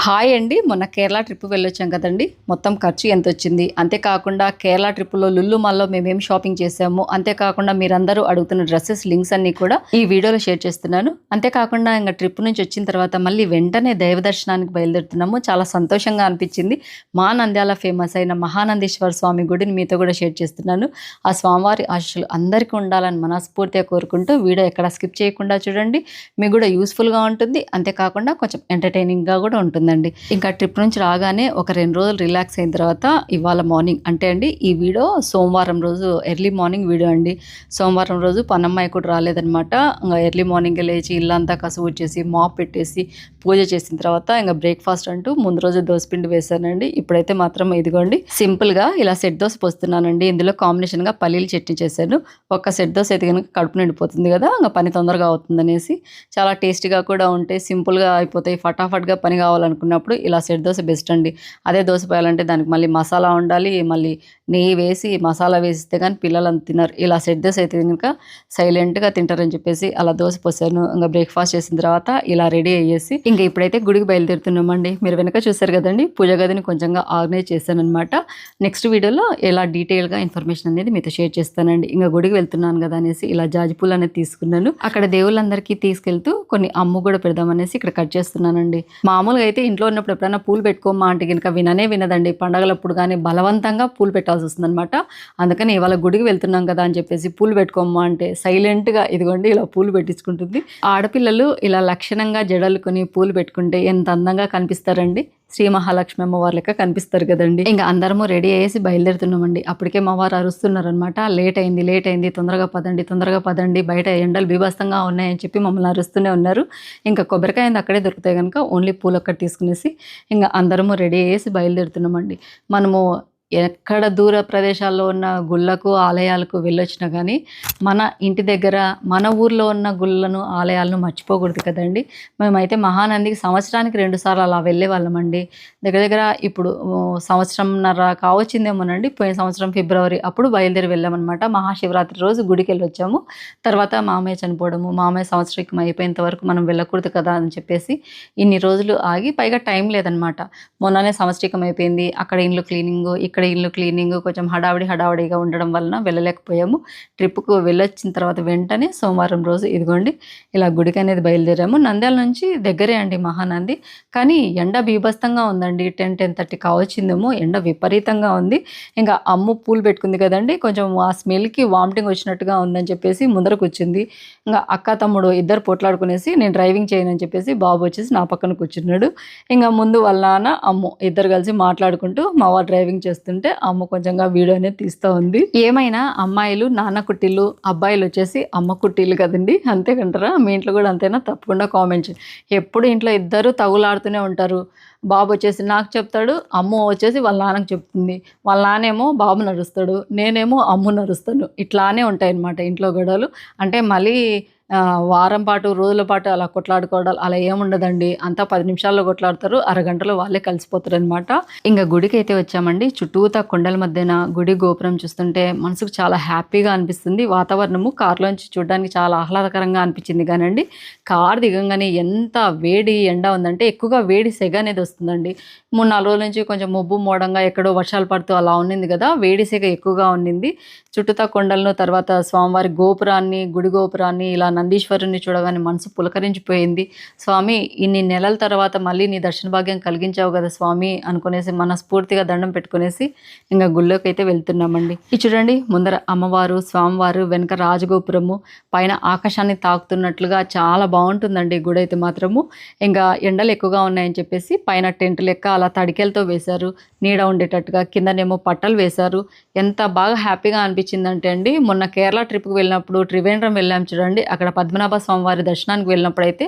Hi అండి. మొన్న Kerala trip వెళ్ళొచ్చాం కదండీ! మొత్తం ఖర్చు ఎంతొచ్చింది? అంతేకాకుండా కేరళ ట్రిప్‌లో లుల్లు మాల్‌లో మేమేం షాపింగ్ చేశాము? అంతేకాకుండా మీరందరూ అడుగుతున్న డ్రెసెస్ లింక్స్ అన్నీ కూడా ఈ వీడియోలో షేర్ చేస్తున్నాను. అంతేకాకుండా ఇంగ ట్రిప్ నుంచి వచ్చిన తర్వాత మళ్ళీ వెంటనే దైవ దర్శనానికి బయలుదేరుతున్నాము. చాలా సంతోషంగా అనిపించింది. మా నంద్యాల ఫేమస్ అయిన మహానందీశ్వర స్వామి గుడిని మీతో కూడా షేర్ చేస్తున్నాను. ఆ స్వామివారి ఆశీస్సులు అందరికీ ఉండాలని మనస్ఫూర్తిగా కోరుకుంటూ వీడియో ఎక్కడ స్కిప్ చేయకుండా చూడండి. మీకు కూడా యూజ్‌ఫుల్‌గా ఉంటుంది. అంతేకాకుండా కొంచెం ఎంటర్‌టైనింగ్‌గా కూడా ఉంటుందండి. ఇంకా ట్రిప్ నుంచి రాగానే ఒక 2 రోజులు రిలాక్స్ అయిన తర్వాత ఇవాళ మార్నింగ్ అంటే అండి ఈ వీడియో సోమవారం రోజు ఎర్లీ మార్నింగ్ వీడియో అండి. సోమవారం రోజు పనమ్మాయి కూడా రాలేదనమాట. ఇంగ ఎర్లీ మార్నింగే లేచి ఇల్లంతా కసువూడ్చేసి మాప్ పెట్టేసి పూజ చేసిన తర్వాత ఇంక బ్రేక్‌ఫాస్ట్ అంటూ ముందు రోజు దోసపిండి వేశానండి. ఇప్పుడైతే మాత్రం ఇదిగోండి సింపుల్‌గా ఇలా సెట్ దోస పోస్తున్నానండి. ఇందులో కాంబినేషన్‌గా పల్లీలు చట్నీ చేశాను. ఒక్క సెట్ దోస అయితే గనుక కడుపు నిండిపోతుంది కదా! ఇంగ పని తొందరగా అవుతుందనేసి చాలా టేస్టీగా కూడా ఉంటాయి. సింపుల్‌గా అయిపోతాయి. ఫటాఫట్‌గా పని కావాలనుకున్నప్పుడు ఇలా సెట్ దోస బెస్ట్ అండి. అదే దోస పోయాలంటే దానికి మళ్ళీ మసాలా ఉండాలి. మళ్ళీ నెయ్యి వేసి మసాలా వేసిస్తే గాని పిల్లలంత తినరు. ఇలా సెట్ దోస అయితే గనుక సైలెంట్‌గా తింటారని చెప్పేసి అలా దోస పోసాను. ఇంగ బ్రేక్‌ఫాస్ట్ చేసిన తర్వాత ఇలా రెడీ అయ్యేసి ఇంక ఇప్పుడైతే గుడికి బయలుదేరుతున్నామండి. మీరు వెనక చూసారు కదండీ! పూజ గదిని కొంచెంగా ఆర్గనైజ్ చేశాననమాట. నెక్స్ట్ వీడియోలో ఎలా డీటెయిల్‌గా ఇన్ఫర్మేషన్ అనేది మీతో షేర్ చేస్తానండి. ఇంక గుడికి వెళ్తున్నాను కదా అనేసి ఇలా జాజి పూలు అనేది తీసుకున్నాను. అక్కడ దేవుళ్ళందరికీ తీసుకెళ్తూ కొన్ని అమ్ము కూడా పెడదామనేసి ఇక్కడ కట్ చేస్తున్నానండి. మామూలుగా అయితే ఇంట్లో ఉన్నప్పుడు ఎప్పుడైనా పూలు పెట్టుకోమ్మా అంటే గనుక వినదండి. పండగలప్పుడు గానీ బలవంతంగా పూలు పెట్టాల్సి వస్తుందనమాట. అందుకని ఇవాళ గుడికి వెళ్తున్నాం కదా అని చెప్పేసి పూలు పెట్టుకోమ్మా అంటే సైలెంట్‌గా ఇదిగోండి ఇలా పూలు పెట్టించుకుంటుంది. ఆడపిల్లలు ఇలా లక్షణంగా జడలుకొని పూలు పెట్టుకుంటే ఎంత అందంగా కనిపిస్తారండి. శ్రీ మహాలక్ష్మి అమ్మవారి లెక్క కనిపిస్తారు కదండి. ఇంకా అందరము రెడీ అయ్యేసి బయలుదేరుతున్నామండి. అప్పటికే మా వారు అరుస్తున్నారనమాట. లేట్ అయింది తొందరగా పదండి బయట ఎండలు బీభత్సంగా ఉన్నాయని చెప్పి మమ్మల్ని అరుస్తూనే ఉన్నారు. ఇంకా కొబ్బరికాయ అక్కడే దొరుకుతాయి కనుక ఓన్లీ పూలు ఒక్కటి తీసుకునేసి ఇంకా అందరము రెడీ అయ్యేసి బయలుదేరుతున్నామండి. మనము ఎక్కడ దూర ప్రదేశాల్లో ఉన్న గుళ్ళకు ఆలయాలకు వెళ్ళొచ్చినా కానీ మన ఇంటి దగ్గర మన ఊర్లో ఉన్న గుళ్ళను ఆలయాలను మర్చిపోకూడదు కదండి. మేమైతే మహానందికి సంవత్సరానికి 2 సార్లు అలా వెళ్ళేవాళ్ళమండి. దగ్గర దగ్గర ఇప్పుడు సంవత్సరంన్నర కావచ్చిందేమోనండి. పోయిన సంవత్సరం ఫిబ్రవరి అప్పుడు బయలుదేరి వెళ్ళామన్నమాట. మహాశివరాత్రి రోజు గుడికి వెళ్ళొచ్చాము. తర్వాత మామయ్య చనిపోవడము, మామయ్య సంవత్సరం అయిపోయేంత వరకు మనం వెళ్ళకూడదు కదా అని చెప్పేసి ఇన్ని రోజులు ఆగి పైగా టైం లేదనమాట. మొన్ననే సంవత్సరం అయిపోయింది. అక్కడ ఇండ్లు క్లీనింగు, ఇక్కడ ఇల్లు క్లీనింగ్ కొంచెం హడావిడిగా ఉండడం వలన వెళ్ళలేకపోయాము. ట్రిప్‌కు వెళ్ళొచ్చిన తర్వాత వెంటనే సోమవారం రోజు ఇదిగోండి ఇలా గుడికి అనేది బయలుదేరాము. నంద్యాల నుంచి దగ్గరే అండి మహానంది. కానీ ఎండ బీభత్సంగా ఉందండి. 10:30 కావచ్చిందేమో. ఎండ విపరీతంగా ఉంది. ఇంకా అమ్ము పూలు పెట్టుకుంది కదండీ! కొంచెం ఆ స్మెల్‌కి వామిటింగ్ వచ్చినట్టుగా ఉందని చెప్పేసి ముందర కూర్చుంది. ఇంగా అక్క, తమ్ముడు ఇద్దరు పోట్లాడుకునేసి నేను డ్రైవింగ్ చేయనని చెప్పేసి బాబు వచ్చేసి నా పక్కన కూర్చున్నాడు. ఇంగా ముందు వాళ్ళ నాన్న, అమ్ము ఇద్దరు కలిసి మాట్లాడుకుంటూ మా వారు డ్రైవింగ్ చేస్తుంటే అమ్మ కొంచెంగా వీడియో అనేది తీస్తూ ఉంది. ఏమైనా అమ్మాయిలు నాన్న కుట్టిళ్ళు, అబ్బాయిలు వచ్చేసి అమ్మ కుట్టిళ్ళు కదండి. అంతేకంటారా? మీ ఇంట్లో కూడా అంతేనా? తప్పకుండా కామెంట్ చేయండి. ఎప్పుడు ఇంట్లో ఇద్దరు తగులాడుతూనే ఉంటారు. బాబు వచ్చేసి నాకు చెప్తాడు, అమ్మ వచ్చేసి వాళ్ళ నాన్నకు చెప్తుంది. వాళ్ళ నాన్నేమో బాబుని అరుస్తాడు, నేనేమో అమ్ముని అరుస్తాను. ఇట్లానే ఉంటాయన్నమాట ఇంట్లో గొడవలు. అంటే మళ్ళీ వారం పాటు, రోజుల పాటు అలా కొట్లాడుకోవడాలు అలా ఏముండదండి. అంతా 10 నిమిషాల్లో కొట్లాడతారు. అరగంటలో వాళ్ళే కలిసిపోతారనమాట. ఇంక గుడికైతే వచ్చామండి. చుట్టూతా కొండల మధ్యన గుడి గోపురం చూస్తుంటే మనసుకు చాలా హ్యాపీగా అనిపిస్తుంది. వాతావరణము కారులోంచి చూడడానికి చాలా ఆహ్లాదకరంగా అనిపించింది కానండి. కారు దిగంగానే ఎంత వేడి ఎండ ఉందంటే ఎక్కువగా వేడి సెగ అనేది వస్తుందండి. 3-4 రోజుల నుంచి కొంచెం మబ్బు మోడంగా ఎక్కడో వర్షాలు పడుతూ అలా ఉన్నింది కదా! వేడి సెగ ఎక్కువగా ఉండింది. చుట్టూతా కొండలను తర్వాత స్వామివారి గోపురాన్ని, గుడి గోపురాన్ని ఇలా నందీశ్వరుని చూడగానే మనసు పులకరించిపోయింది. స్వామి ఇన్ని నెలల తర్వాత మళ్ళీ నీ దర్శన భాగ్యం కలిగించావు కదా స్వామి అనుకునేసి మనస్ఫూర్తిగా దండం పెట్టుకునేసి ఇంకా గుళ్ళోకైతే వెళ్తున్నామండి. ఇది చూడండి ముందర అమ్మవారు, స్వామివారు, వెనక రాజగోపురము, పైన ఆకాశాన్ని తాకుతున్నట్లుగా చాలా బాగుంటుందండి గుడి అయితే మాత్రము. ఇంకా ఎండలు ఎక్కువగా ఉన్నాయని చెప్పేసి పైన టెంట్ లెక్క అలా తడికెలతో వేశారు. నీడ ఉండేటట్టుగా కిందనేమో పట్టలు వేశారు. ఎంత బాగా హ్యాపీగా అనిపించిందంటే అండి మొన్న కేరళ ట్రిప్కి వెళ్ళినప్పుడు త్రివేంద్రం వెళ్ళాం చూడండి. అక్కడ పద్మనాభ స్వామివారి దర్శనానికి వెళ్ళినప్పుడైతే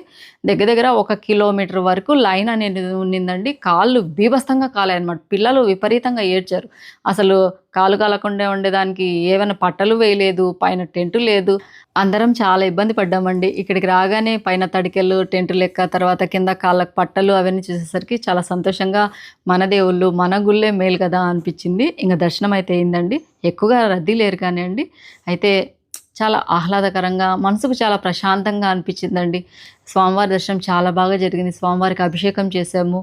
దగ్గర 1 కిలోమీటర్ వరకు లైన్ అనేది ఉన్నిందండి. కాళ్ళు బీభత్సంగా కాలాయన్నమాట. పిల్లలు విపరీతంగా ఏడ్చారు. అసలు కాలు కాలకుండా ఉండేదానికి ఏమైనా పట్టలు వేయలేదు, పైన టెంటు లేదు. అందరం చాలా ఇబ్బంది పడ్డామండి. ఇక్కడికి రాగానే పైన తడికెలు, టెంటు లెక్క, తర్వాత కింద కాళ్ళకు పట్టలు అవన్నీ చూసేసరికి చాలా సంతోషంగా మన దేవుళ్ళు, మన గుళ్ళే మేలు కదా అనిపించింది. ఇంక దర్శనం అయితే అయిందండి. ఎక్కువగా రద్దీ లేరు కానియండి. అయితే చాలా ఆహ్లాదకరంగా, మనసుకు చాలా ప్రశాంతంగా అనిపించిందండి. స్వామివారి దర్శనం చాలా బాగా జరిగింది. స్వామివారికి అభిషేకం చేశాము.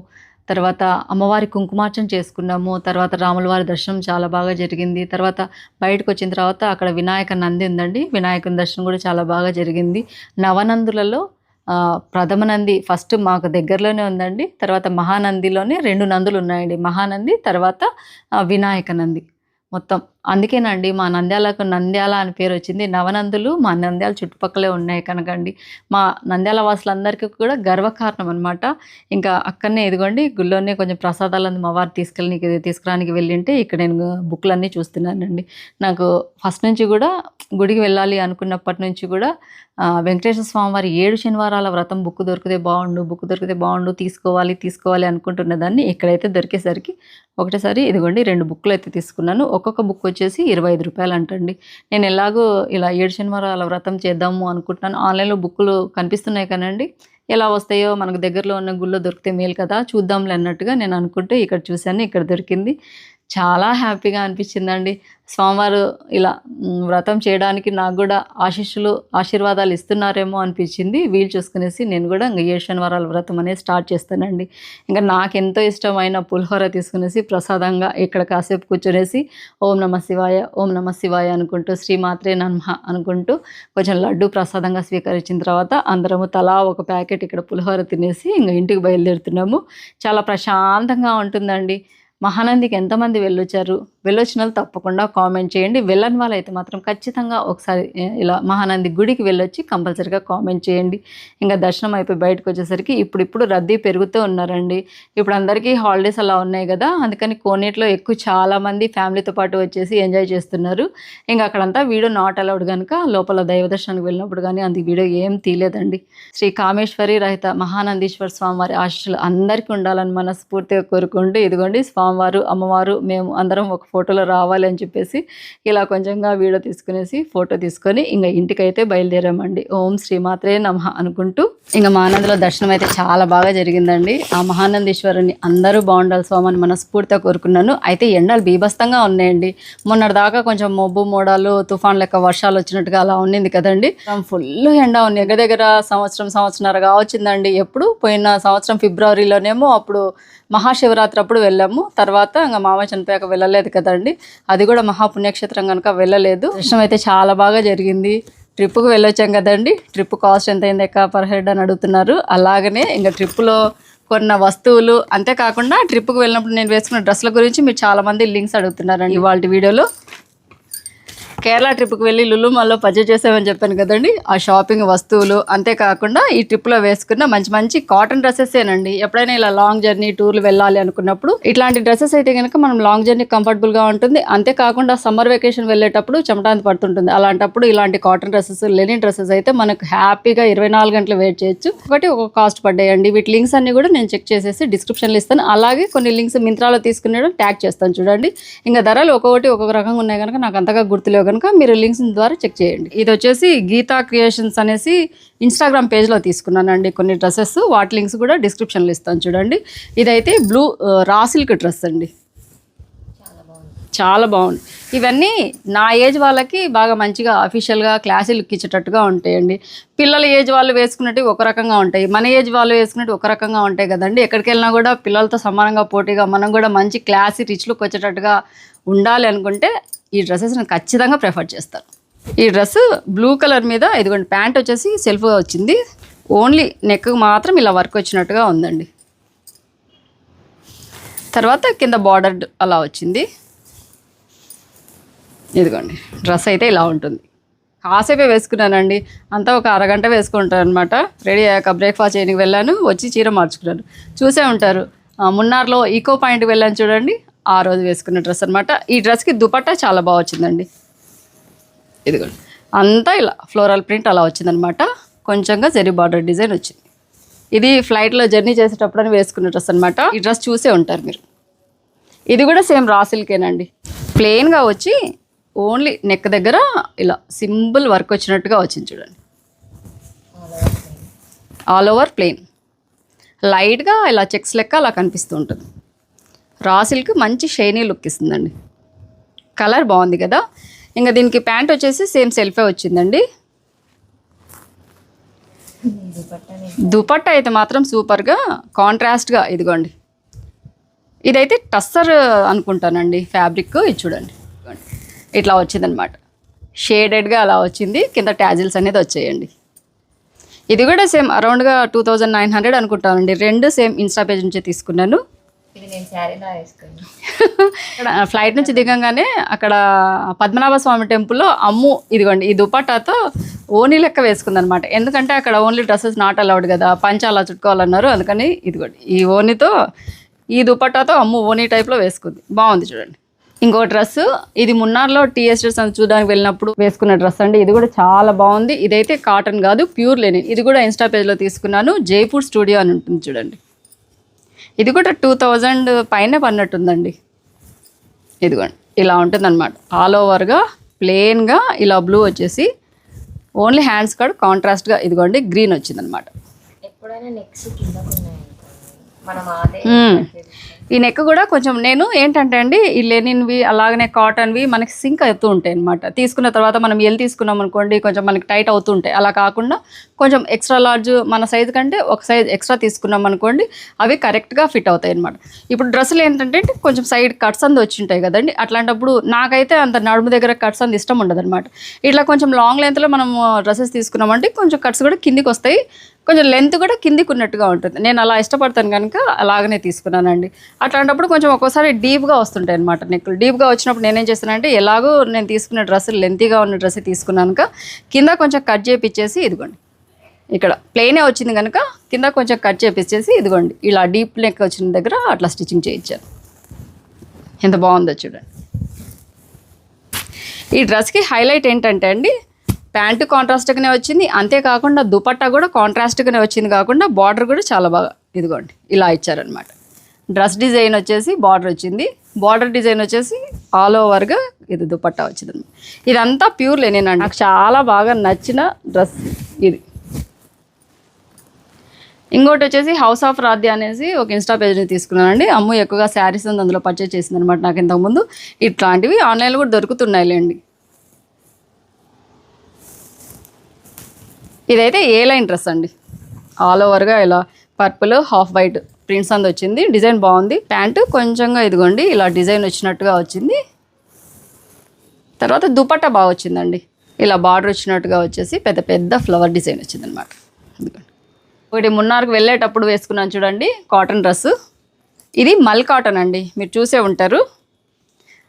తర్వాత అమ్మవారి కుంకుమార్చన చేసుకున్నాము. తర్వాత రాములవారి దర్శనం చాలా బాగా జరిగింది. తర్వాత బయటకు వచ్చిన తర్వాత అక్కడ వినాయక నంది ఉందండి. వినాయకుని దర్శనం కూడా చాలా బాగా జరిగింది. నవనందులలో ప్రథమ నంది ఫస్ట్ మాకు దగ్గరలోనే ఉందండి. తర్వాత మహానందిలోనే 2 నందులు ఉన్నాయండి. మహానంది తర్వాత వినాయక నంది మొత్తం. అందుకేనండి మా నంద్యాలకు నంద్యాల అని పేరు వచ్చింది. నవనందులు మా నంద్యాల చుట్టుపక్కలే ఉన్నాయి కనుకండి మా నంద్యాల వాసులందరికీ కూడా గర్వకారణం అనమాట. ఇంకా అక్కడనే ఇదిగోండి గుళ్ళోనే కొంచెం ప్రసాదాలను మా వారు తీసుకురానికి వెళ్ళింటే ఇక్కడ నేను బుక్లన్నీ చూస్తున్నానండి. నాకు ఫస్ట్ నుంచి కూడా గుడికి వెళ్ళాలి అనుకున్నప్పటి నుంచి కూడా వెంకటేశ్వర స్వామి వారి 7 శనివారాల వ్రతం బుక్ దొరికితే బాగుండు తీసుకోవాలి అనుకుంటున్న దాన్ని ఇక్కడైతే దొరికేసరికి ఒకటేసారి ఇదిగోండి 2 బుక్లు అయితే తీసుకున్నాను. ఒక్కొక్క బుక్ వచ్చేసి 25 రూపాయలు అంటండి. నేను ఎలాగో ఇలా 7 శనివారాల వ్రతం చేద్దాము అనుకుంటున్నాను. ఆన్లైన్లో బుక్కులు కనిపిస్తున్నాయి కానండి, ఎలా వస్తాయో మనకు దగ్గరలో ఉన్న గుళ్ళో దొరికితే మేలు కదా చూద్దాంలే అన్నట్టుగా నేను అనుకుంటే ఇక్కడ చూశాను, ఇక్కడ దొరికింది. చాలా హ్యాపీగా అనిపించిందండి. స్వామివారు ఇలా వ్రతం చేయడానికి నాకు కూడా ఆశీర్వాదాలు ఇస్తున్నారేమో అనిపించింది. వీలు చూసుకునేసి నేను కూడా ఇంకా 7 శనివారాల వ్రతం అనేది స్టార్ట్ చేస్తానండి. ఇంకా నాకెంతో ఇష్టమైన పులిహోర తీసుకునేసి ప్రసాదంగా ఇక్కడ కాసేపు కూర్చొనేసి ఓం నమ శివాయ అనుకుంటూ శ్రీమాత్రే నమః అనుకుంటూ కొంచెం లడ్డు ప్రసాదంగా స్వీకరించిన తర్వాత అందరము తలా ఒక ప్యాకెట్ ఇక్కడ పులిహోర తినేసి ఇంకా ఇంటికి బయలుదేరుతున్నాము. చాలా ప్రశాంతంగా ఉంటుందండి. మహానందికి ఎంతమంది వెళ్ళొచ్చారు? వెళ్ళొచ్చిన వాళ్ళు తప్పకుండా కామెంట్ చేయండి. వెళ్ళని వాళ్ళు అయితే మాత్రం ఖచ్చితంగా ఒకసారి ఇలా మహానంది గుడికి వెళ్ళొచ్చి కంపల్సరీగా కామెంట్ చేయండి. ఇంకా దర్శనం అయిపోయి బయటకు వచ్చేసరికి ఇప్పుడు రద్దీ పెరుగుతూ ఉన్నారండి. ఇప్పుడు అందరికీ హాలిడేస్ అలా ఉన్నాయి కదా, అందుకని కోనేటిలో ఎక్కువ చాలామంది ఫ్యామిలీతో పాటు వచ్చేసి ఎంజాయ్ చేస్తున్నారు. ఇంకా అక్కడంతా వీడియో నాట్ అలౌడ్ కనుక లోపల దైవ దర్శనానికి వెళ్ళినప్పుడు కానీ అంత వీడియో ఏం తీయలేదండి. శ్రీ కామేశ్వరి రహిత మహానందీశ్వర స్వామివారి ఆశీస్సులు అందరికీ ఉండాలని మనస్ఫూర్తిగా కోరుకుంటూ ఇదిగోండి స్వామివారు అమ్మవారు మేము అందరం ఒక ఫోటోలో రావాలి అని చెప్పేసి ఇలా కొంచెంగా వీడియో తీసుకునేసి ఫోటో తీసుకొని ఇంకా ఇంటికైతే బయలుదేరామండి. ఓం శ్రీమాత్రే నమః అనుకుంటూ ఇంకా మహానందిలో దర్శనం అయితే చాలా బాగా జరిగిందండి. ఆ మహానందీశ్వరుని అందరూ బాగుండాలి స్వామి అని మనస్ఫూర్తిగా కోరుకున్నాను. అయితే ఎండలు బీభత్సంగా ఉన్నాయండి. మొన్నటిదాకా కొంచెం మబ్బు మోడాలు తుఫాన్ లెక్క వర్షాలు వచ్చినట్టుగా అలా ఉండింది కదండి. ఫుల్ ఎండ ఉంది. దగ్గర సంవత్సరంన్నరగా వచ్చిందండి. ఎప్పుడు పోయిన సంవత్సరం ఫిబ్రవరిలోనేమో అప్పుడు మహాశివరాత్రి అప్పుడు వెళ్ళాము. తర్వాత ఇంకా మామ చనిపోయాక వెళ్ళలేదు కదండి, అది కూడా మహాపుణ్యక్షేత్రం కనుక వెళ్ళలేదు. దర్శనం అయితే చాలా బాగా జరిగింది. ట్రిప్కి వెళ్ళొచ్చాం కదండి, ట్రిప్ కాస్ట్ ఎంత అయింది పర్ హెడ్ అని అడుగుతున్నారు. అలాగనే ఇంకా ట్రిప్పులో కొన్న వస్తువులు అంతేకాకుండా ట్రిప్కి వెళ్ళినప్పుడు నేను వేసుకున్న డ్రెస్ల గురించి మీరు చాలామంది లింక్స్ అడుగుతున్నారండి ఇవాళ వీడియోలో. కేరళ ట్రిప్కి వెళ్ళి లులు మాల్లో పర్చేజ్ చేసామని చెప్పాను కదండి, ఆ షాపింగ్ వస్తువులు అంతేకాకుండా ఈ ట్రిప్లో వేసుకున్న మంచి కాటన్ డ్రెస్సెసేనండి. ఎప్పుడైనా ఇలా లాంగ్ జర్నీ టూర్లు వెళ్ళాలి అనుకున్నప్పుడు ఇట్లాంటి డ్రెస్సెస్ అయితే కనుక మనం లాంగ్ జర్నీ కంఫర్టబుల్గా ఉంటుంది. అంతేకాకుండా సమ్మర్ వెకేషన్ వెళ్ళేటప్పుడు చెమటాంతి పడుతుంటుంది. అలాంటప్పుడు ఇలాంటి కాటన్ డ్రెస్సెస్ లెనిన్ డ్రెస్సెస్ అయితే మనకు హ్యాపీగా 24 గంటలు వెయిట్ చేయొచ్చు. ఒకటి ఒక కాస్ట్ పడ్డాయండి. వీటి లింక్స్ అన్ని కూడా నేను చెక్ చేసేసి డిస్క్రిప్షన్లో ఇస్తాను. అలాగే కొన్ని లింక్స్ మింత్రాలో తీసుకునేటప్పుడు ట్యాగ్ చేస్తాను చూడండి. ఇంకా ధరలు ఒక్కొక్క రకంగా ఉన్నాయి కనుక నాకు అంతగా గుర్తులేవు కనుక మీరు లింక్స్ ద్వారా చెక్ చేయండి. ఇది వచ్చేసి గీతా క్రియేషన్స్ అనేసి ఇన్స్టాగ్రామ్ పేజ్లో తీసుకున్నానండి కొన్ని డ్రెస్సెస్. వాటి లింక్స్ కూడా డిస్క్రిప్షన్లో ఇస్తాను చూడండి. ఇదైతే బ్లూ రా సిల్క్ డ్రెస్ అండి, చాలా బాగుంది. ఇవన్నీ నా ఏజ్ వాళ్ళకి బాగా మంచిగా అఫీషియల్గా క్లాసీ లుక్ ఇచ్చేటట్టుగా ఉంటాయండి. పిల్లల ఏజ్ వాళ్ళు వేసుకున్నట్టు ఒక రకంగా ఉంటాయి, మన ఏజ్ వాళ్ళు వేసుకున్నట్టు ఒక రకంగా ఉంటాయి కదండి. ఎక్కడికి వెళ్ళినా కూడా పిల్లలతో సమానంగా పోటీగా మనం కూడా మంచి క్లాసీ రిచ్ లుక్ వచ్చేటట్టుగా ఉండాలి అనుకుంటే ఈ డ్రెస్సెస్ నేను ఖచ్చితంగా ప్రిఫర్ చేస్తాను. ఈ డ్రెస్ బ్లూ కలర్ మీద ఇదిగోండి ప్యాంట్ వచ్చేసి సెల్ఫ్గా వచ్చింది. ఓన్లీ నెక్ మాత్రం ఇలా వర్క్ వచ్చినట్టుగా ఉందండి. తర్వాత కింద బార్డర్ అలా వచ్చింది. ఇదిగోండి డ్రెస్ అయితే ఇలా ఉంటుంది. కాసేపే వేసుకున్నానండి, అంతా ఒక అరగంట వేసుకుంటాను అనమాట. రెడీ అయ్యాక బ్రేక్ఫాస్ట్ చేయడానికి వెళ్ళాను, వచ్చి చీర మార్చుకున్నాను. చూసే ఉంటారు మున్నార్లో ఈకో పాయింట్కి వెళ్ళాను చూడండి, ఆ రోజు వేసుకున్న డ్రెస్ అనమాట. ఈ డ్రెస్కి దుపట్టా చాలా బాగా వచ్చిందండి. ఇదిగోండి అంతా ఇలా ఫ్లోరల్ ప్రింట్ అలా వచ్చిందనమాట. కొంచెంగా జరీ బార్డర్ డిజైన్ వచ్చింది. ఇది ఫ్లైట్లో జర్నీ చేసేటప్పుడు అని వేసుకున్న డ్రెస్ అనమాట. ఈ డ్రెస్ చూసే ఉంటారు మీరు. ఇది కూడా సేమ్ రా సిల్కేనండి. ప్లెయిన్గా వచ్చి ఓన్లీ నెక్ దగ్గర ఇలా సింపుల్ వర్క్ వచ్చినట్టుగా వచ్చింది చూడండి. ఆల్ ఓవర్ ప్లెయిన్, లైట్గా ఇలా చెక్స్ లెక్క అలా కనిపిస్తూ ఉంటుంది. రా సిల్క్ మంచి షైనీ లుక్ ఇస్తుందండి. కలర్ బాగుంది కదా. ఇంకా దీనికి ప్యాంట్ వచ్చేసి సేమ్ సెల్ఫే వచ్చిందండి. దుపట్టా అయితే మాత్రం సూపర్గా కాంట్రాస్ట్గా ఇదిగోండి ఇదైతే టస్సర్ అనుకుంటానండి ఫ్యాబ్రిక్. ఇది చూడండి ఇట్లా వచ్చిందనమాట, షేడెడ్గా అలా వచ్చింది, కింద ట్యాజిల్స్ అనేది వచ్చేయండి. ఇది కూడా సేమ్ అరౌండ్గా 2900 అనుకుంటానండి. రెండు సేమ్ ఇన్స్టా పేజ్ నుంచి తీసుకున్నాను. ఇది నేను శారీలా వేసుకున్నాను. ఫ్లైట్ నుంచి దిగంగానే అక్కడ పద్మనాభ స్వామి టెంపుల్లో అమ్ము ఇదిగోండి ఈ దుపట్టాతో ఓనీ లెక్క వేసుకుందనమాట. ఎందుకంటే అక్కడ ఓన్లీ డ్రెస్సెస్ నాట్ అలౌడ్ కదా, పంచ అలా చుట్టుకోవాలన్నారు. అందుకని ఇదిగోండి ఈ ఓనీతో ఈ దుపట్టాతో అమ్ము ఓనీ టైప్లో వేసుకుంది, బాగుంది చూడండి. ఇంకో డ్రెస్ ఇది మున్నార్లో టీఎస్ఎస్ అని చూడడానికి వెళ్ళినప్పుడు వేసుకున్న డ్రెస్ అండి. ఇది కూడా చాలా బాగుంది. ఇదైతే కాటన్ కాదు, ప్యూర్ లెనిన్. ఇది కూడా ఇన్స్టా పేజ్లో తీసుకున్నాను. జైపూర్ స్టూడియో అని ఉంటుంది చూడండి. ఇది కూడా 2000 పైన పడినట్టుందండి. ఇదిగోండి ఇలా ఉంటుందన్నమాట. ఆల్ ఓవర్గా ప్లెయిన్గా ఇలా బ్లూ వచ్చేసి ఓన్లీ హ్యాండ్స్ కార్డ్ కాంట్రాస్ట్గా ఇదిగోండి గ్రీన్ వచ్చిందనమాట. ఎప్పుడైనా నెక్స్ట్ కిందకు మనం అదే ఈ నెక్ కూడా కొంచెం నేను ఏంటంటే అండి ఈ లెనిన్వి అలాగనే కాటన్వి మనకి సింక్ అవుతూ ఉంటాయి అనమాట. తీసుకున్న తర్వాత మనం ఎల్ తీసుకున్నాం అనుకోండి కొంచెం మనకి టైట్ అవుతూ ఉంటాయి. అలా కాకుండా కొంచెం ఎక్స్ట్రా లార్జ్ మన సైజు కంటే ఒక సైజ్ ఎక్స్ట్రా తీసుకున్నాం అనుకోండి అవి కరెక్ట్గా ఫిట్ అవుతాయి అనమాట. ఇప్పుడు డ్రెస్సులు ఏంటంటే కొంచెం సైడ్ కట్స్ అంది వచ్చి ఉంటాయి కదండి. అట్లాంటప్పుడు నాకైతే అంత నడుము దగ్గర కట్స్ అంది ఇష్టం ఉండదు అనమాట. ఇట్లా కొంచెం లాంగ్ లెంత్లో మనం డ్రెస్సెస్ తీసుకున్నామంటే కొంచెం కట్స్ కూడా కిందికి వస్తాయి, కొంచెం లెంత్ కూడా కిందికి ఉన్నట్టుగా ఉంటుంది. నేను అలా ఇష్టపడతాను కనుక అలాగనే తీసుకున్నానండి. అట్లాంటప్పుడు కొంచెం ఒక్కోసారి డీప్గా వస్తుంటాయి అనమాట నెక్కులు. డీప్గా వచ్చినప్పుడు నేనేం చేస్తానంటే ఎలాగో నేను తీసుకున్న డ్రెస్సులు లెంతీగా ఉన్న డ్రెస్ తీసుకున్నాక కింద కొంచెం కట్ చేపిచ్చేసి ఇదిగోండి ఇక్కడ ప్లెయినే వచ్చింది కనుక కింద కొంచెం కట్ చేపిచ్చేసి ఇదిగోండి ఇలా డీప్ నెక్ వచ్చిన దగ్గర అట్లా స్టిచ్చింగ్ చేయించాను. ఎంత బాగుందో చూడండి. ఈ డ్రెస్కి హైలైట్ ఏంటంటే అండి ప్యాంటు కాంట్రాస్ట్గానే వచ్చింది, అంతేకాకుండా దుపట్టా కూడా కాంట్రాస్ట్గానే వచ్చింది, కాకుండా బార్డర్ కూడా చాలా బాగా ఇదిగోండి ఇలా ఇచ్చారనమాట. డ్రెస్ డిజైన్ వచ్చేసి బార్డర్ వచ్చింది, బార్డర్ డిజైన్ వచ్చేసి ఆల్ ఓవర్గా ఇది దుపట్టా వచ్చింది అనమాట. ఇదంతా ప్యూర్ లెనిన్ అండి. నాకు చాలా బాగా నచ్చిన డ్రెస్ ఇది. ఇంకోటి వచ్చేసి హౌస్ ఆఫ్ రాధ్య అనేసి ఒక ఇన్స్టా పేజ్ని తీసుకున్నానండి. అమ్ము ఎక్కువగా శారీస్ అందులో పర్చేజ్ చేసింది అనమాట. నాకు ఇంతకుముందు ఇట్లాంటివి ఆన్లైన్లో కూడా దొరుకుతున్నాయిలేండి. ఇదైతే ఏ లైన్ డ్రెస్ అండి, ఆల్ ఓవర్గా ఇలా పర్పుల్ హాఫ్ వైట్ ప్రింట్స్ అందు వచ్చింది. డిజైన్ బాగుంది. ప్యాంటు కొంచెంగా ఇదిగోండి ఇలా డిజైన్ వచ్చినట్టుగా వచ్చింది. తర్వాత దుపట్టా బాగా వచ్చిందండి, ఇలా బార్డర్ వచ్చినట్టుగా వచ్చేసి పెద్ద పెద్ద ఫ్లవర్ డిజైన్ వచ్చిందనమాట. ఇదిగోండి ఒకటి మున్నార్కి వెళ్ళేటప్పుడు వేసుకున్నాను చూడండి కాటన్ డ్రెస్సు. ఇది మల్ కాటన్ అండి, మీరు చూసే ఉంటారు.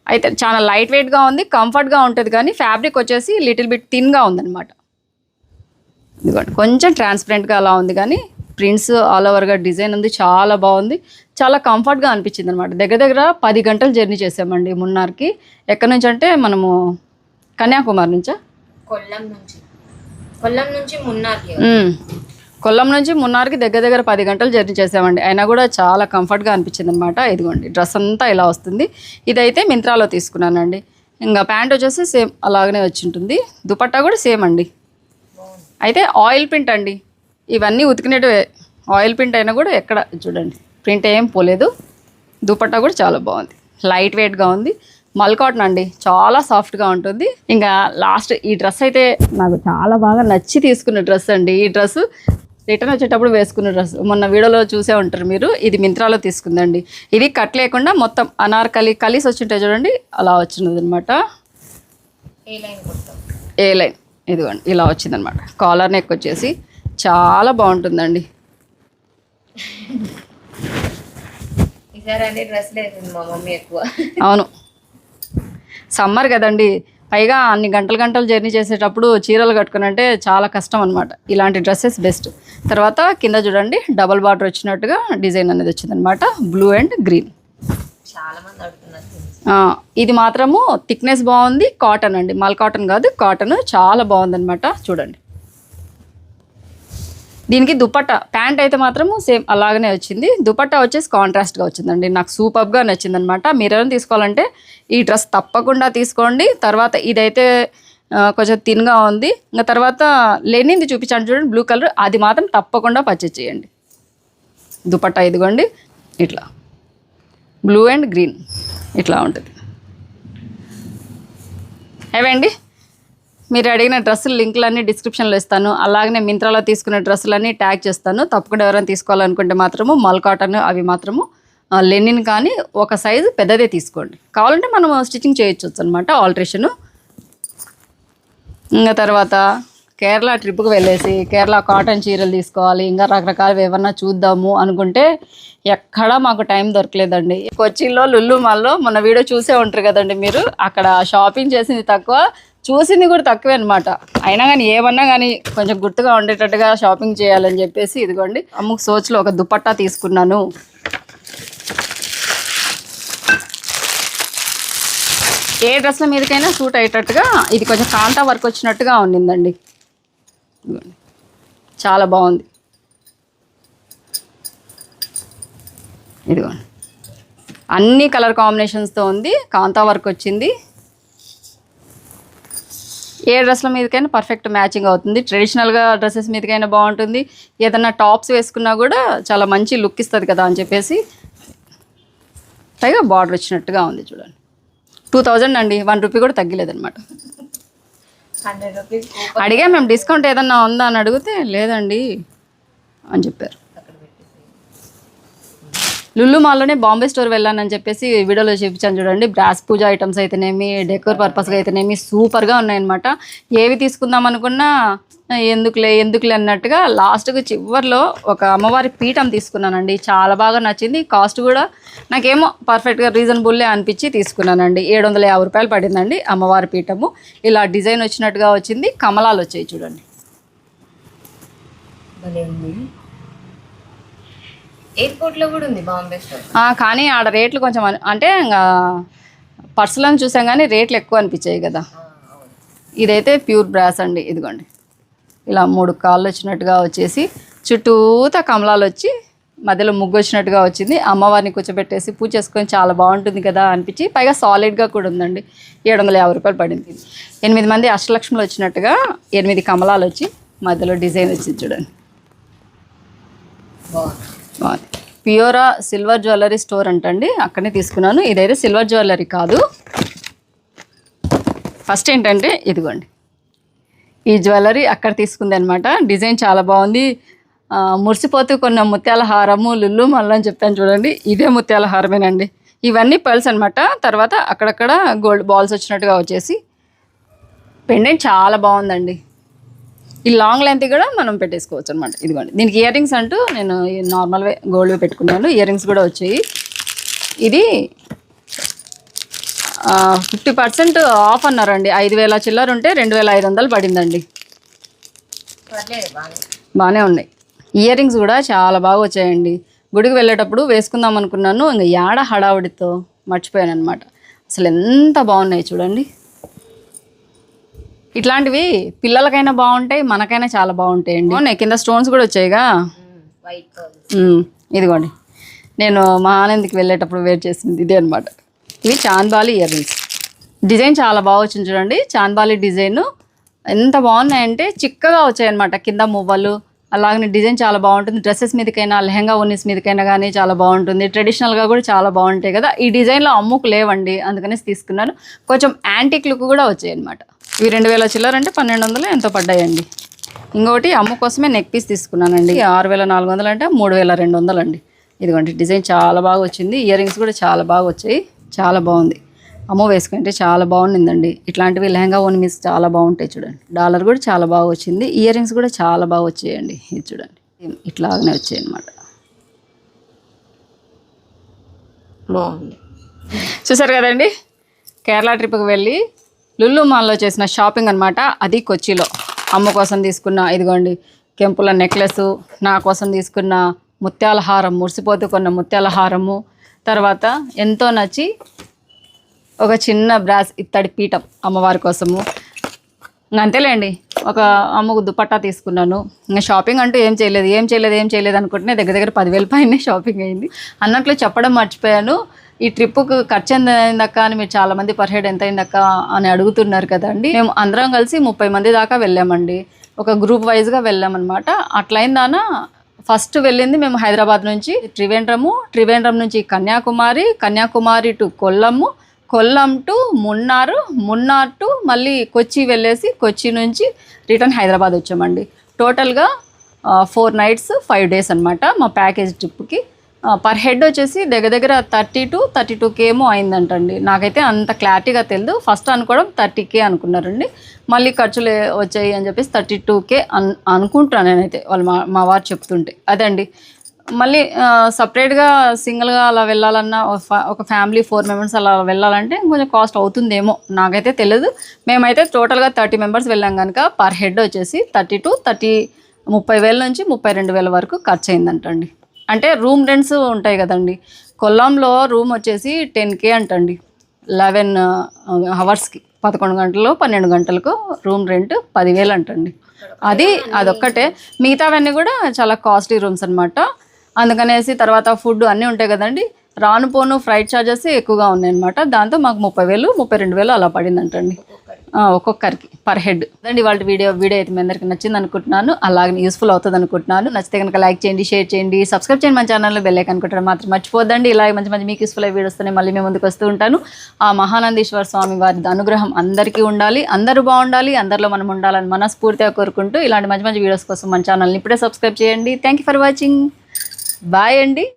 అయితే చాలా లైట్ వెయిట్గా ఉంది, కంఫర్ట్గా ఉంటుంది, కానీ ఫ్యాబ్రిక్ వచ్చేసి లిటిల్ బిట్ థిన్గా ఉందన్నమాట. ఇదిగోండి కొంచెం ట్రాన్స్పరెంట్గా అలా ఉంది, కానీ ప్రింట్స్ ఆల్ ఓవర్గా డిజైన్ ఉంది, చాలా బాగుంది, చాలా కంఫర్ట్గా అనిపించింది అనమాట. దగ్గర దగ్గర 10 గంటలు జర్నీ చేసామండి మున్నార్కి. ఎక్కడి నుంచి అంటే మనము కన్యాకుమారి నుంచా కొల్లం నుంచి మున్నార్కి దగ్గర దగ్గర 10 గంటలు జర్నీ చేసామండి. అయినా కూడా చాలా కంఫర్ట్గా అనిపించింది అనమాట. ఇదిగోండి డ్రెస్ అంతా ఇలా వస్తుంది. ఇదైతే మింత్రాలో తీసుకున్నానండి. ఇంకా ప్యాంట్ వచ్చేసి సేమ్ అలాగనే వచ్చి ఉంటుంది. దుపట్టా కూడా సేమ్ అండి. అయితే ఆయిల్ ప్రింట్ అండి, ఇవన్నీ ఉతికినట్టు ఆయిల్ ప్రింట్ అయినా కూడా ఎక్కడ చూడండి ప్రింట్ ఏం పోలేదు. దుపట్టా కూడా చాలా బాగుంది, లైట్ వెయిట్గా ఉంది. మల్ కాటన్ అండి, చాలా సాఫ్ట్గా ఉంటుంది. ఇంకా లాస్ట్ ఈ డ్రెస్ అయితే నాకు చాలా బాగా నచ్చి తీసుకున్న డ్రెస్ అండి. ఈ డ్రెస్ రిటర్న్ వచ్చేటప్పుడు వేసుకున్న డ్రెస్, మొన్న వీడియోలో చూసే ఉంటారు మీరు. ఇది మింత్రాలో తీసుకుందండి. ఇది కట్ లేకుండా మొత్తం అనార్కలి కలిసి వచ్చింటాయి చూడండి, అలా వచ్చినది అనమాట. ఏ లైన్ ఇదిగోండి ఇలా వచ్చిందనమాట. కాలర్ నెక్ వచ్చేసి చాలా బాగుంటుందండి. అవును, సమ్మర్ కదండి, పైగా అన్ని గంటలు జర్నీ చేసేటప్పుడు చీరలు కట్టుకుని అంటే చాలా కష్టం అనమాట. ఇలాంటి డ్రెస్సెస్ బెస్ట్. తర్వాత కింద చూడండి డబల్ బార్డర్ వచ్చినట్టుగా డిజైన్ అనేది వచ్చిందనమాట, బ్లూ అండ్ గ్రీన్. చాలా మంది అడుగుతున్నారు. ఇది మాత్రము థిక్నెస్ బాగుంది, కాటన్ అండి, మల్ కాటన్ కాదు కాటన్, చాలా బాగుందనమాట. చూడండి దీనికి దుపట్టా ప్యాంట్ అయితే మాత్రము సేమ్ అలాగనే వచ్చింది. దుపట్టా వచ్చేసి కాంట్రాస్ట్గా వచ్చిందండి, నాకు సూపర్గా నచ్చిందనమాట. మీరు ఏమైనా తీసుకోవాలంటే ఈ డ్రెస్ తప్పకుండా తీసుకోండి. తర్వాత ఇదైతే కొంచెం థిన్గా ఉంది. ఇంకా తర్వాత లెనిన్ది చూపించాను చూడండి బ్లూ కలర్, అది మాత్రం తప్పకుండా పర్చేజ్ చేయండి. దుపట్టా ఇదిగోండి ఇట్లా బ్లూ అండ్ గ్రీన్ ఇట్లా ఉంటుంది. ఏవండి మీరు అడిగిన డ్రెస్సుల లింకులన్నీ డిస్క్రిప్షన్లో ఇస్తాను. అలాగనే మింత్రాలో తీసుకున్న డ్రెస్సులన్నీ ట్యాగ్ చేస్తాను. తప్పకుండా ఎవరైనా తీసుకోవాలనుకుంటే మాత్రము మల్ కాటన్ అవి మాత్రము లెనిన్ కానీ ఒక సైజు పెద్దదే తీసుకోండి. కావాలంటే మనం స్టిచ్చింగ్ చేయొచ్చు అనమాట ఆల్టరేషను. ఇంకా తర్వాత కేరళ ట్రిప్కి వెళ్ళేసి కేరళ కాటన్ చీరలు తీసుకోవాలి, ఇంకా రకరకాలు ఏమన్నా చూద్దాము అనుకుంటే ఎక్కడా మాకు టైం దొరకలేదండి. కొచ్చిలో లుల్లు మాల్లో మొన్న వీడియో చూసే ఉంటారు కదండి మీరు. అక్కడ షాపింగ్ చేసింది తక్కువ, చూసింది కూడా తక్కువే అనమాట. అయినా కానీ ఏమన్నా కానీ కొంచెం గుర్తుగా ఉండేటట్టుగా షాపింగ్ చేయాలని చెప్పేసి ఇదిగోండి అమ్ముకు సోచ్లో ఒక దుపట్టా తీసుకున్నాను. ఏ డ్రెస్ల మీదకైనా సూట్ అయ్యేటట్టుగా ఇది కొంచెం కాంతా వర్క్ వచ్చినట్టుగా ఉండిందండి. చాలా బాగుంది. ఇదిగోండి అన్ని కలర్ కాంబినేషన్స్తో ఉంది, కాంతా వర్క్ వచ్చింది. ఏ డ్రెస్ల మీదకైనా పర్ఫెక్ట్ మ్యాచింగ్ అవుతుంది. ట్రెడిషనల్గా డ్రెస్సెస్ మీదకైనా బాగుంటుంది, ఏదైనా టాప్స్ వేసుకున్నా కూడా చాలా మంచి లుక్ ఇస్తుంది కదా అని చెప్పేసి. పైగా బార్డర్ వచ్చినట్టుగా ఉంది చూడండి. 2000 అండి, 1 రూపీ కూడా తగ్గలేదన్నమాట. 100 రూపీస్ అడిగా మేము డిస్కౌంట్ ఏదన్నా ఉందా అని అడిగితే లేదండి అని చెప్పారు. లుల్లు మాల్లోనే బాంబే స్టోర్ వెళ్ళానని చెప్పేసి వీడియోలో చూపించాను చూడండి. బ్రాస్ పూజ ఐటమ్స్ అయితేనేమి, డెకోర్ పర్పస్గా అయితేనేమి సూపర్గా ఉన్నాయన్నమాట. ఏవి తీసుకుందాం అనుకున్నా ఎందుకులే అన్నట్టుగా లాస్ట్కి చివరిలో ఒక అమ్మవారి పీఠం తీసుకున్నానండి. చాలా బాగా నచ్చింది. కాస్ట్ కూడా నాకేమో పర్ఫెక్ట్గా రీజనబుల్లే అనిపించి తీసుకున్నానండి. 750 రూపాయలు పడిందండి అమ్మవారి పీఠము. ఇలా డిజైన్ వచ్చినట్టుగా వచ్చింది, కమలాలు వచ్చాయి చూడండి. ఎయిర్పోర్ట్లో కూడా ఉంది బాంబే స్టోర్. కానీ ఆడ రేట్లు కొంచెం అంటే ఇంకా పర్సులను చూసాం కానీ రేట్లు ఎక్కువ అనిపించాయి కదా. ఇదైతే ప్యూర్ బ్రాస్ అండి. ఇదిగోండి ఇలా 3 కాళ్ళు వచ్చినట్టుగా వచ్చేసి చుట్టూతా కమలాలు వచ్చి మధ్యలో ముగ్గు వచ్చినట్టుగా వచ్చింది. అమ్మవారిని కూర్చోబెట్టేసి పూజ చేసుకొని చాలా బాగుంటుంది కదా అనిపించి, పైగా సాలిడ్గా కూడా ఉందండి. 750 రూపాయలు పడింది. 8 మంది అష్టలక్ష్ములు వచ్చినట్టుగా 8 కమలాలు వచ్చి మధ్యలో డిజైన్ వచ్చింది చూడండి. బాగుంది. పియోరా సిల్వర్ జ్యువెలరీ స్టోర్ అంటండి, అక్కడనే తీసుకున్నాను. ఇదైతే సిల్వర్ జ్యువెలరీ కాదు. ఫస్ట్ ఏంటంటే ఇదిగోండి ఈ జ్యువెలరీ అక్కడ తీసుకుంది అనమాట. డిజైన్ చాలా బాగుంది. మురిసిపోతూ కొన్న ముత్యాల హారము లుల్లు మళ్ళీ అని చెప్పాను చూడండి. ఇదే ముత్యాల హారమేనండి. ఇవన్నీ పర్ల్స్ అనమాట. తర్వాత అక్కడక్కడ గోల్డ్ బాల్స్ వచ్చినట్టుగా వచ్చేసి పెండెంట్ చాలా బాగుందండి. ఈ లాంగ్ లెంత్ కూడా మనం పెట్టేసుకోవచ్చు అనమాట. ఇదిగోండి దీనికి ఇయర్ రింగ్స్ అంటూ నేను నార్మల్వే గోల్డ్వే పెట్టుకున్నాను. ఇయర్ రింగ్స్ కూడా వచ్చాయి. ఇది 50% ఆఫ్ అన్నారండి. 5000 చిల్లర ఉంటే 2500 పడిందండి. బాగానే ఉన్నాయి. ఇయర్ రింగ్స్ కూడా చాలా బాగా వచ్చాయండి. గుడికి వెళ్ళేటప్పుడు వేసుకుందాం అనుకున్నాను, ఇంకా యాడ హడావుడితో మర్చిపోయాను అనమాట. అసలు ఎంత బాగున్నాయి చూడండి. ఇట్లాంటివి పిల్లలకైనా బాగుంటాయి, మనకైనా చాలా బాగుంటాయండి. కింద స్టోన్స్ కూడా వచ్చాయిగా. ఇదిగోండి నేను మా ఆనంద్కి వెళ్ళేటప్పుడు వేర్ చేసింది ఇదే అనమాట. ఇవి చాంద్బాలి ఇయర్ రింగ్స్. డిజైన్ చాలా బాగా వచ్చింది చూడండి. చాంద్బాలి డిజైన్ ఎంత బాగున్నాయంటే చిక్కగా వచ్చాయన్నమాట. కింద మువ్వలు అలాగనే డిజైన్ చాలా బాగుంటుంది. డ్రెస్సెస్ మీదకైనా లెహంగా ఉన్నీస్ మీదకైనా కానీ చాలా బాగుంటుంది. ట్రెడిషనల్గా కూడా చాలా బాగుంటాయి కదా. ఈ డిజైన్లో అమ్ముకు లేవండి, అందుకనేసి తీసుకున్నాను. కొంచెం యాంటిక్ లుక్ కూడా వచ్చాయి అనమాట. ఇవి 2000 చిల్లర అంటే 1200 ఎంతో పడ్డాయండి. ఇంకొకటి అమ్ము కోసమే నెక్ పీస్ తీసుకున్నానండి. 6400 అంటే 3200 అండి. ఇదిగోండి డిజైన్ చాలా బాగా వచ్చింది. ఇయర్ రింగ్స్ కూడా చాలా బాగా వచ్చాయి. చాలా బాగుంది. అమ్మ వేసుకుంటే చాలా బాగుండిందండి. ఇట్లాంటివి లెహంగా ఓన్ మీస్ చాలా బాగుంటాయి చూడండి. డాలర్ కూడా చాలా బాగా వచ్చింది. ఇయర్ రింగ్స్ కూడా చాలా బాగా వచ్చాయండి. ఇది చూడండి ఇట్లాగనే వచ్చాయి అనమాట. బాగుంది. చూసారు కదండి, కేరళ ట్రిప్కి వెళ్ళి లుల్లు మాల్లో చేసిన షాపింగ్ అనమాట. అది కొచ్చిలో అమ్మ కోసం తీసుకున్న ఇదిగోండి కెంపుల నెక్లెస్, నా కోసం తీసుకున్న ముత్యాల హారం, మురిసిపోతూ కొన్న ముత్యాల హారము, తర్వాత ఎంతో నచ్చి ఒక చిన్న బ్రాస్ ఇత్తడి పీఠం అమ్మవారి కోసము. అంతేలేండి, ఒక అమ్మకు దుపట్టా తీసుకున్నాను. ఇంకా షాపింగ్ అంటూ ఏం చేయలేదు అనుకుంటే దగ్గర 10,000 పైనే షాపింగ్ అయింది. అన్నట్లు చెప్పడం మర్చిపోయాను. ఈ ట్రిప్పుకు ఖర్చు ఎంత అయిందక్క అని మీరు చాలామంది పర్ హెడ్ ఎంత అయిందక్క అని అడుగుతున్నారు కదండి. మేము అందరం కలిసి 30 మంది దాకా వెళ్ళామండి. ఒక గ్రూప్ వైజ్గా వెళ్ళామన్నమాట. అట్లయిందానా ఫస్ట్ వెళ్ళింది మేము హైదరాబాద్ నుంచి త్రివేంద్రం నుంచి Kanyakumari to Kollam to Munnar to మళ్ళీ కొచ్చి వెళ్ళేసి కొచ్చి నుంచి రిటర్న్ హైదరాబాద్ వచ్చామండి. టోటల్గా 4 nights 5 days అనమాట మా ప్యాకేజ్ ట్రిప్కి. పర్ హెడ్ వచ్చేసి దగ్గర 32K ఏమో అయిందంటండి. నాకైతే అంత క్లారిటీగా తెలియదు. ఫస్ట్ అనుకోవడం 30K అనుకున్నారండి. మళ్ళీ ఖర్చులు వచ్చాయి అని చెప్పేసి 32K అనుకుంటున్నాను నేనైతే, వాళ్ళు మా వారు చెప్తుంటే. అదండి. మళ్ళీ సపరేట్గా సింగిల్గా అలా వెళ్ళాలన్నా ఒక ఫ్యామిలీ 4 మెంబర్స్ అలా వెళ్ళాలంటే కొంచెం కాస్ట్ అవుతుందేమో, నాకైతే తెలియదు. మేమైతే టోటల్గా 30 మెంబర్స్ వెళ్ళాం కనుక పర్ హెడ్ వచ్చేసి 30,000 నుంచి 32,000 వరకు ఖర్చు అయిందంటండి. అంటే రూమ్ రెంట్స్ ఉంటాయి కదండి. కొల్లాంలో రూమ్ వచ్చేసి 10K అంటండి. 11 అవర్స్కి, 11 గంటలు 12 గంటలకు రూమ్ రెంట్ 10,000 అంటండి. అదొక్కటే. మిగతావన్నీ కూడా చాలా కాస్ట్లీ రూమ్స్ అనమాట. అందుకనేసి తర్వాత ఫుడ్ అన్నీ ఉంటాయి కదండి. రాను పోను ఫ్లైట్ ఛార్జెస్ ఎక్కువగా ఉన్నాయన్నమాట. దాంతో మాకు 30,000 32,000 అలా పడిందంటండి ఒక్కొక్కరికి పర్ హెడ్. అదండి వాళ్ళ వీడియో అయితే మీ అందరికీ నచ్చింది అనుకుంటున్నాను. అలాగే యూస్ఫుల్ అవుతుంది అనుకుంటున్నాను. నచ్చితే కనుక లైక్ చేయండి, షేర్ చేయండి, సబ్స్క్రైబ్ చేయండి. మన ఛానల్లో బెల్ ఐకాన్ కొట్టడం మాత్రం మర్చిపోద్దండి. ఇలాగే మంచి మీకు యూస్ఫుల్ అయ్యే వీడియోస్తోనే మళ్ళీ మేము ముందుకు వస్తూ ఉంటాను. ఆ మహానందీశ్వర స్వామి వారి అనుగ్రహం అందరికీ ఉండాలి, అందరూ బాగుండాలి, అందరిలో మనం ఉండాలని మనస్ఫూర్తిగా కోరుకుంటూ ఇలాంటి మంచి వీడియోస్ కోసం మన ఛానల్ని ఇప్పుడే సబ్స్క్రైబ్ చేయండి. Thank you for watching. Bye అండి.